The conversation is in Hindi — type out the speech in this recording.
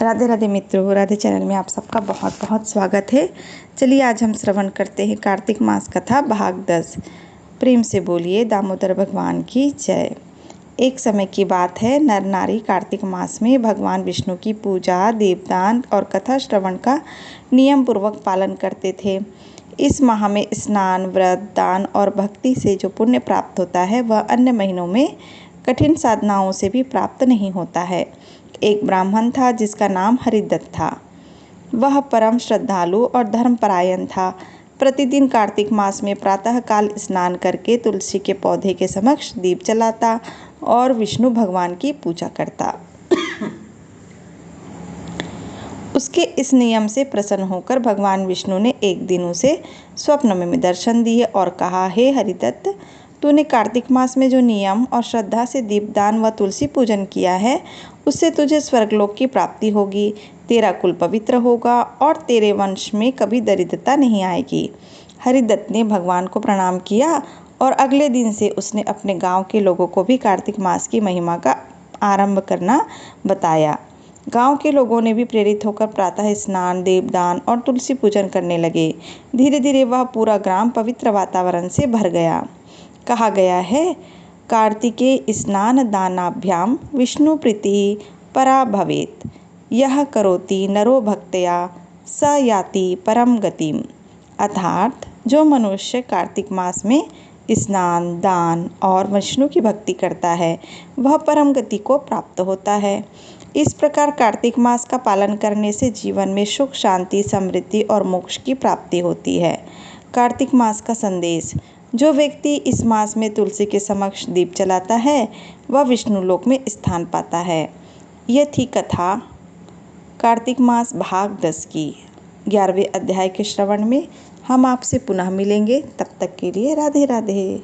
राधे राधे मित्रों, राधे चैनल में आप सबका बहुत बहुत स्वागत है। चलिए आज हम श्रवण करते हैं कार्तिक मास कथा भाग 10। प्रेम से बोलिए दामोदर भगवान की जय। एक समय की बात है, नर नारी कार्तिक मास में भगवान विष्णु की पूजा, दीपदान और कथा श्रवण का नियम पूर्वक पालन करते थे। इस माह में स्नान, व्रत, दान और भक्ति से जो पुण्य प्राप्त होता है वह अन्य महीनों में कठिन साधनाओं से भी प्राप्त नहीं होता है। एक ब्राह्मण था जिसका नाम हरिदत्त था। वह परम श्रद्धालु और धर्मपरायण था। प्रतिदिन कार्तिक मास में प्रातःकाल स्नान करके तुलसी के पौधे के समक्ष दीप जलाता और विष्णु भगवान की पूजा करता। उसके इस नियम से प्रसन्न होकर भगवान विष्णु ने एक दिन उसे स्वप्न में दर्शन दिए और कहा, हे हरिदत्त, तूने कार्तिक मास में जो नियम और श्रद्धा से दीपदान व तुलसी पूजन किया है उससे तुझे स्वर्गलोक की प्राप्ति होगी, तेरा कुल पवित्र होगा और तेरे वंश में कभी दरिद्रता नहीं आएगी। हरिदत्त ने भगवान को प्रणाम किया और अगले दिन से उसने अपने गांव के लोगों को भी कार्तिक मास की महिमा का आरंभ करना बताया। गांव के लोगों ने भी प्रेरित होकर प्रातः स्नान, दीपदान और तुलसी पूजन करने लगे। धीरे धीरे वह पूरा ग्राम पवित्र वातावरण से भर गया। कहा गया है, कार्तिके स्नान दानाभ्याम विष्णु प्रीति परा भवेत, यह करोति नरो भक्तया स याति परम गतिम। अर्थात जो मनुष्य कार्तिक मास में स्नान, दान और विष्णु की भक्ति करता है वह परम गति को प्राप्त होता है। इस प्रकार कार्तिक मास का पालन करने से जीवन में सुख, शांति, समृद्धि और मोक्ष की प्राप्ति होती है। कार्तिक मास का संदेश। जो व्यक्ति इस मास में तुलसी के समक्ष दीप जलाता है वह विष्णु लोक में स्थान पाता है। यह थी कथा कार्तिक मास भाग 10 की। 11वें अध्याय के श्रवण में हम आपसे पुनः मिलेंगे। तब तक के लिए राधे राधे।